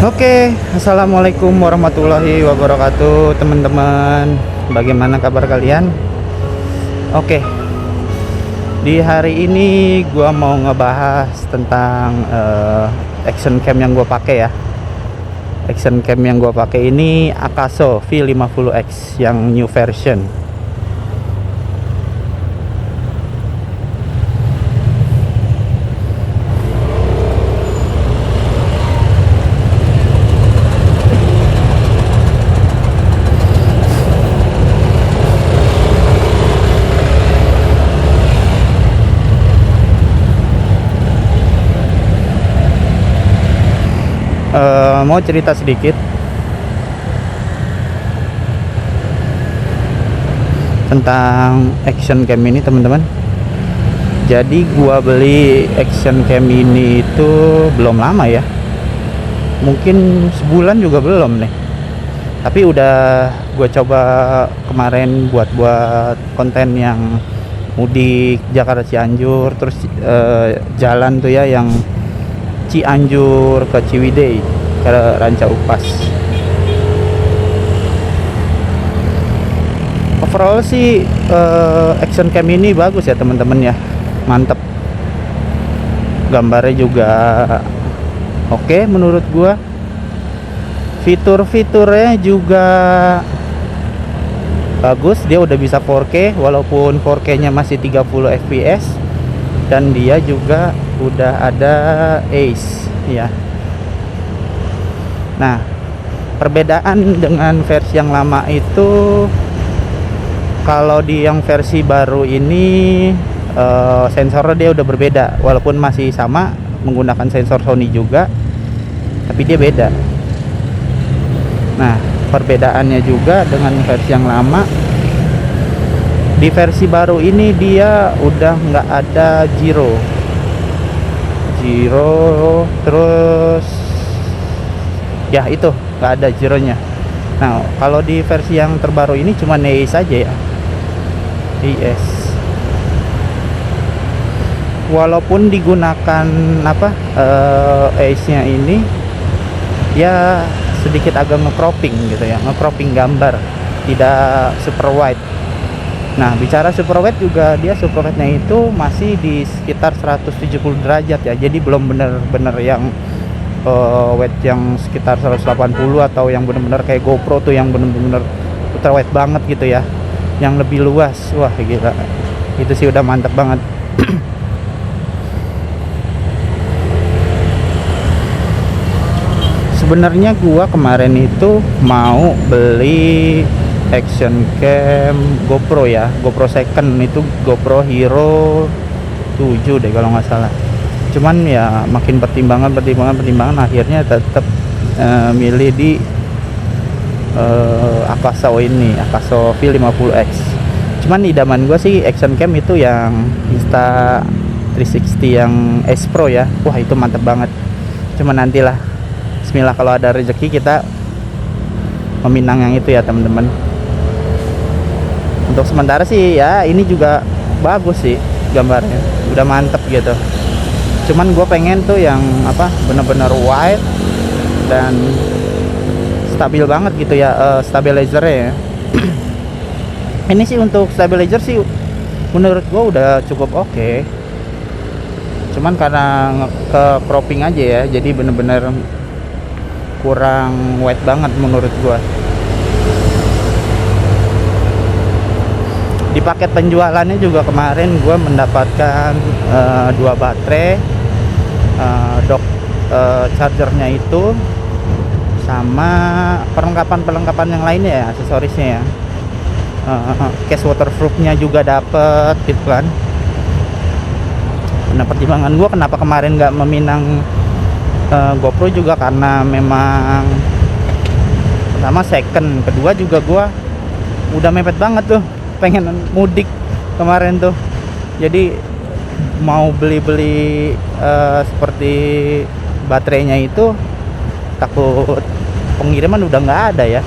Oke, assalamualaikum warahmatullahi wabarakatuh, teman-teman. Bagaimana kabar kalian? Oke, di hari ini gua mau ngebahas tentang action cam yang gua pakai ya. Action cam yang gua pakai ini Akaso V50X yang new version. Mau cerita sedikit tentang action cam ini, teman-teman. Jadi gua beli action cam ini itu belum lama ya, mungkin sebulan juga belum nih, tapi udah gua coba kemarin buat konten yang mudik Jakarta Cianjur, terus jalan tuh ya yang Cianjur ke Ciwidey ke Ranca Upas. Overall sih action cam ini bagus ya teman-teman ya, mantep. Gambarnya juga oke menurut gua. Fitur-fiturnya juga bagus, dia udah bisa 4K walaupun 4K-nya masih 30 fps, dan dia juga udah ada ACE ya. Nah, perbedaan dengan versi yang lama itu, kalau di yang versi baru ini sensornya dia udah berbeda, walaupun masih sama menggunakan sensor Sony juga, tapi dia beda. Nah, perbedaannya juga dengan versi yang lama, di versi baru ini dia udah nggak ada gyro, terus ya itu nggak ada gyronya. Nah, kalau di versi yang terbaru ini cuma ACE saja ya, ACE. Walaupun digunakan ACE-nya ini ya sedikit agak nge-cropping gitu ya, nge-cropping gambar, tidak super wide. Nah, bicara super wide juga, dia super wide-nya itu masih di sekitar 170 derajat ya. Jadi belum bener-bener yang wide yang sekitar 180 atau yang bener-bener kayak GoPro tuh yang bener-bener ultra wide banget gitu ya, yang lebih luas. Wah, gila. Itu sih udah mantep banget. Sebenarnya gua kemarin itu mau beli action cam GoPro ya, GoPro second, itu GoPro Hero 7 deh kalau nggak salah. Cuman ya makin pertimbangan akhirnya tetap milih di Akaso ini, Akaso V50X. Cuman idaman gue sih action cam itu yang Insta360 yang S Pro ya. Wah, itu mantep banget. Cuman nantilah, bismillah, kalau ada rezeki kita meminang yang itu ya teman-teman. Untuk sementara sih ya ini juga bagus sih gambarnya, udah mantep gitu. Cuman gue pengen tuh yang bener-bener wide dan stabil banget gitu ya, stabilizernya ya. Ini sih untuk stabilizer sih menurut gue udah cukup oke. Cuman karena ke cropping aja ya, jadi bener-bener kurang wide banget menurut gue. Di paket penjualannya juga kemarin gue mendapatkan 2 baterai, chargernya itu, sama perlengkapan yang lainnya ya, aksesorisnya ya. Case waterproofnya juga dapet gitu kan. Nah, pertimbangan gue kenapa kemarin nggak meminang GoPro juga karena memang pertama second, kedua juga gue udah mepet banget tuh, pengen mudik kemarin tuh. Jadi mau beli seperti baterainya itu takut pengiriman udah nggak ada ya.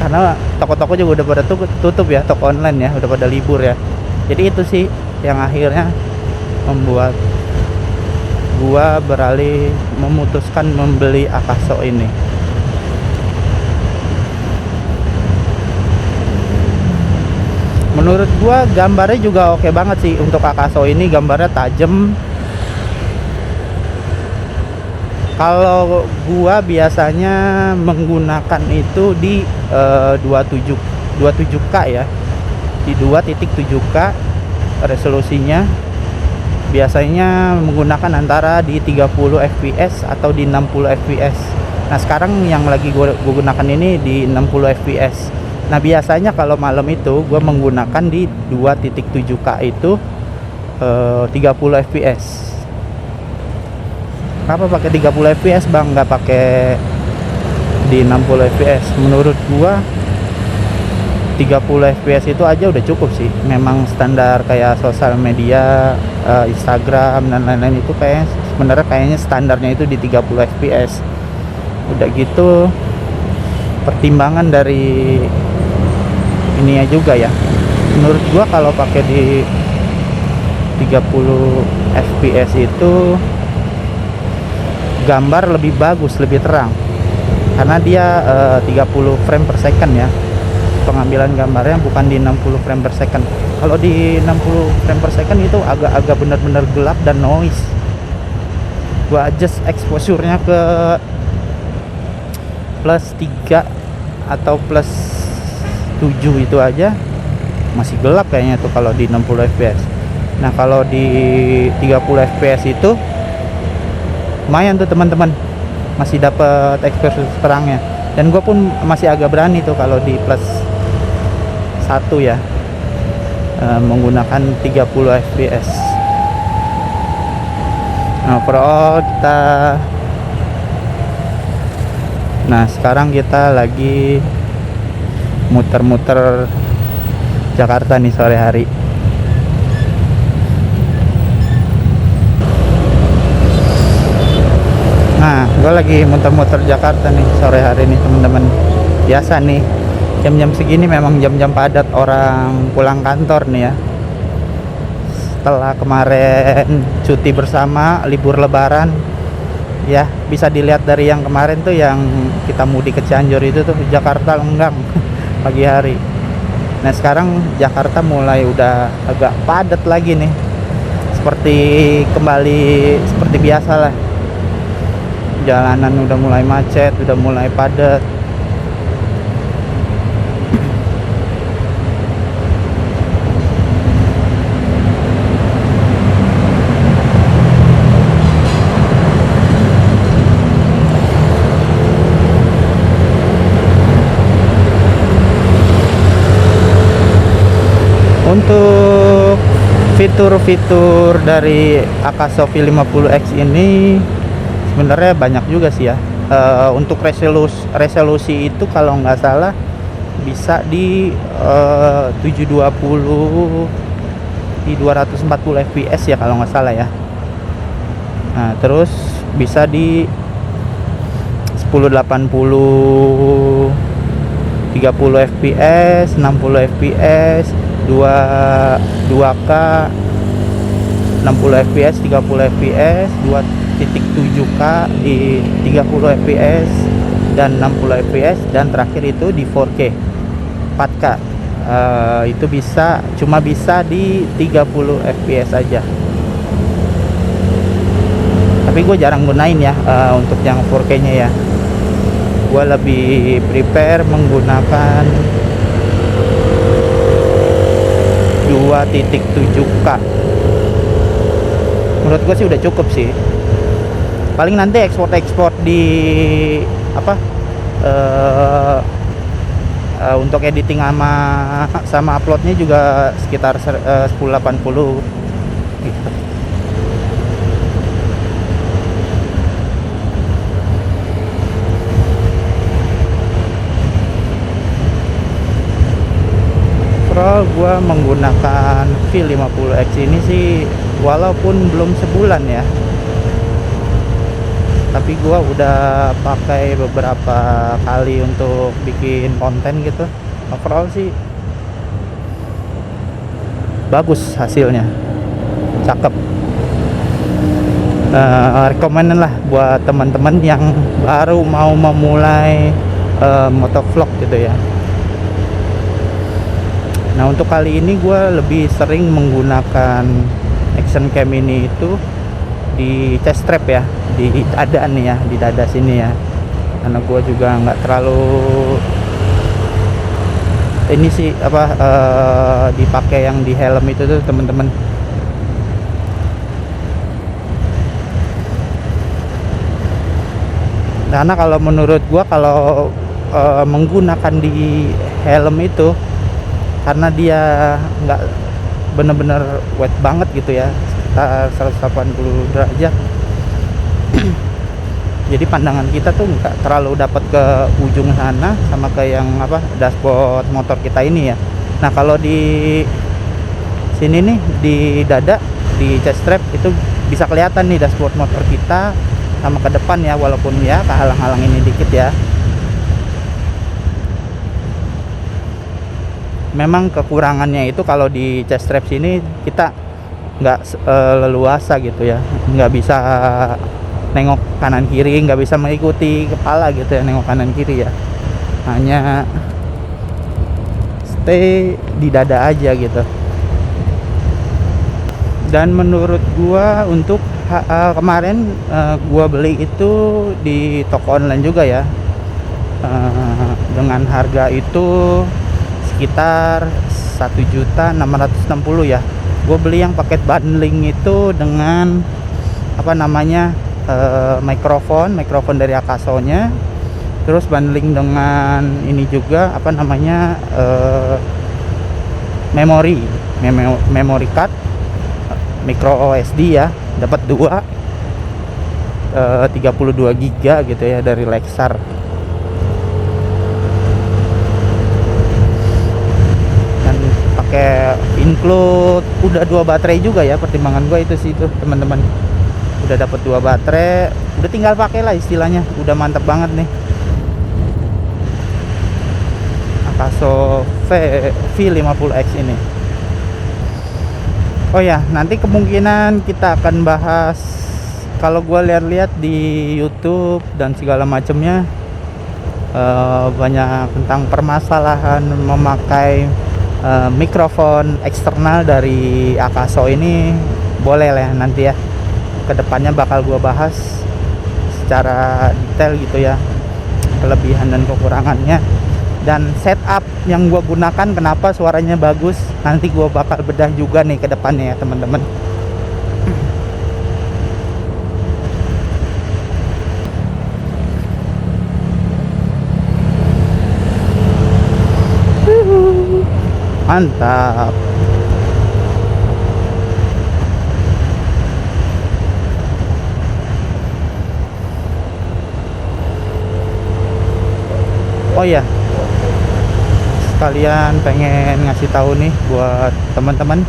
Karena toko-toko juga udah pada tutup ya, toko online ya udah pada libur ya. Jadi itu sih yang akhirnya membuat gua beralih memutuskan membeli Akaso ini. Menurut gua gambarnya juga oke banget sih untuk Akaso ini, gambarnya tajam. Kalau gua biasanya menggunakan itu di 27K ya, di 2.7K resolusinya. Biasanya menggunakan antara di 30 fps atau di 60 fps. Nah sekarang yang lagi gua gunakan ini di 60 fps. Nah biasanya kalau malam itu gua menggunakan di 2.7K itu 30 fps. Kenapa pakai 30 fps bang, nggak pakai di 60 fps? Menurut gua 30 fps itu aja udah cukup sih. Memang standar kayak sosial media, Instagram dan lain-lain itu kayak sebenarnya kayaknya standarnya itu di 30 fps. Udah gitu pertimbangan dari ininya juga ya. Menurut gua kalau pakai di 30 fps itu gambar lebih bagus, lebih terang, karena dia 30 frame per second ya pengambilan gambarnya, bukan di 60 frame per second. Kalau di 60 frame per second itu agak-agak benar-benar gelap dan noise. Gua adjust exposure-nya ke plus 3 atau plus 7 itu aja masih gelap kayaknya tuh kalau di 60 fps. Nah kalau di 30 fps itu lumayan tuh teman-teman, masih dapat exposure terangnya. Dan gue pun masih agak berani tuh kalau di plus 1 ya, menggunakan 30 fps. Nah overall kita, nah sekarang kita lagi muter-muter Jakarta nih sore hari. Nah, gue lagi muter-muter Jakarta nih sore hari nih teman-teman. Biasa nih, jam-jam segini memang jam-jam padat orang pulang kantor nih ya. Setelah kemarin cuti bersama, libur lebaran, ya bisa dilihat dari yang kemarin tuh yang kita mudik ke Cianjur itu tuh Jakarta lenggang pagi hari. Nah sekarang Jakarta mulai udah agak padat lagi nih, seperti kembali seperti biasa lah. Jalanan udah mulai macet, udah mulai padat. Untuk fitur-fitur dari Akaso V50X ini sebenarnya banyak juga sih ya. Untuk resolusi itu kalau nggak salah bisa di 720 di 240 fps ya kalau nggak salah ya. Nah terus bisa di 1080 30 fps 60 fps 2K 60 fps 30 fps 2.7K di 30 fps dan 60 fps, dan terakhir itu di 4K 4K. Itu cuma bisa di 30 fps aja. Tapi gue jarang gunain ya untuk yang 4K nya ya. Gue lebih prepare menggunakan 2.7K. Menurut gue sih udah cukup sih. Paling nanti ekspor di apa untuk editing sama uploadnya juga sekitar 1080 gitu. Overall gua menggunakan V50X ini sih walaupun belum sebulan ya, tapi gua udah pakai beberapa kali untuk bikin konten gitu. Overall sih bagus hasilnya, cakep. rekomen lah buat teman-teman yang baru mau memulai motovlog gitu ya. Nah untuk kali ini gue lebih sering menggunakan action cam ini itu di chest strap ya, di dada nih ya, di dada sini ya, karena gue juga nggak terlalu ini sih apa dipakai yang di helm itu tuh teman-teman. Karena kalau menurut gue kalau menggunakan di helm itu, karena dia nggak bener-bener wet banget gitu ya, sekitar 180 derajat. Jadi pandangan kita tuh nggak terlalu dapat ke ujung sana sama ke yang apa dashboard motor kita ini ya. Nah kalau di sini nih di dada, di chest strap itu bisa kelihatan nih dashboard motor kita sama ke depan ya, walaupun ya kehalang-halang ini dikit ya. Memang kekurangannya itu kalau di chest strap sini kita nggak leluasa gitu ya, nggak bisa nengok kanan kiri, nggak bisa mengikuti kepala gitu ya, nengok kanan kiri ya, hanya stay di dada aja gitu. Dan menurut gua untuk kemarin gua beli itu di toko online juga ya, dengan harga itu sekitar 1.660.000 ya. Gue beli yang paket bundling itu dengan apa namanya mikrofon dari Akaso-nya, terus bundling dengan ini juga apa namanya memory card micro SD ya, dapat 32 GB gitu ya dari Lexar. Kayak include udah 2 baterai juga ya, pertimbangan gue itu sih tuh teman-teman, udah dapat 2 baterai, udah tinggal pakai lah istilahnya, udah mantap banget nih Akaso V50X ini. Oh ya, nanti kemungkinan kita akan bahas, kalau gue lihat-lihat di YouTube dan segala macamnya, banyak tentang permasalahan memakai mikrofon eksternal dari Akaso ini. Boleh lah nanti ya, kedepannya bakal gua bahas secara detail gitu ya, kelebihan dan kekurangannya, dan setup yang gua gunakan kenapa suaranya bagus, nanti gua bakal bedah juga nih ke depannya ya teman-teman. Mantap. Oh ya, sekalian pengen ngasih tahu nih buat teman-teman,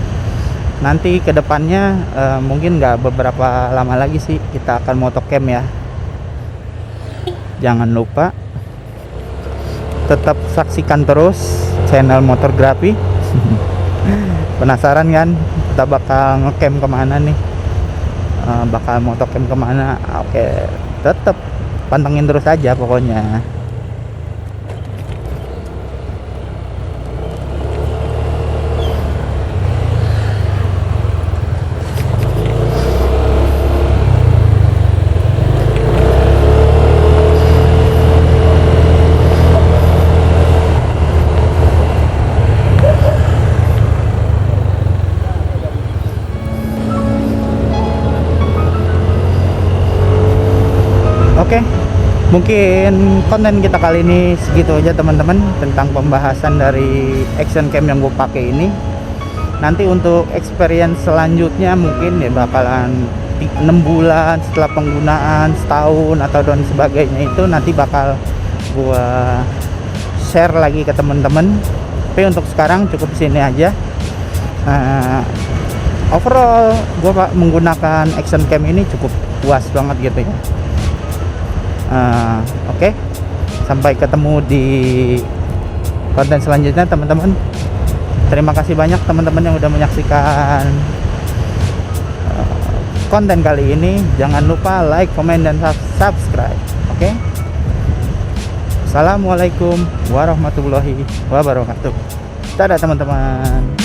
nanti kedepannya mungkin nggak beberapa lama lagi sih kita akan motocam ya. Jangan lupa tetap saksikan terus channel Motorgrafi. Penasaran kan kita bakal ngecam kemana nih, bakal motocam kemana? Oke, tetap pantengin terus aja pokoknya. Oke, mungkin konten kita kali ini segitu aja teman-teman, tentang pembahasan dari action cam yang gue pakai ini. Nanti untuk experience selanjutnya mungkin ya bakalan 6 bulan setelah penggunaan, setahun atau dan sebagainya, itu nanti bakal gue share lagi ke teman-teman. Tapi untuk sekarang cukup di sini aja. Overall gue menggunakan action cam ini cukup puas banget gitu ya. Oke, sampai ketemu di konten selanjutnya teman-teman. Terima kasih banyak teman-teman yang udah menyaksikan konten kali ini. Jangan lupa like, komen, dan subscribe. Oke? Assalamualaikum warahmatullahi wabarakatuh. Dadah teman-teman.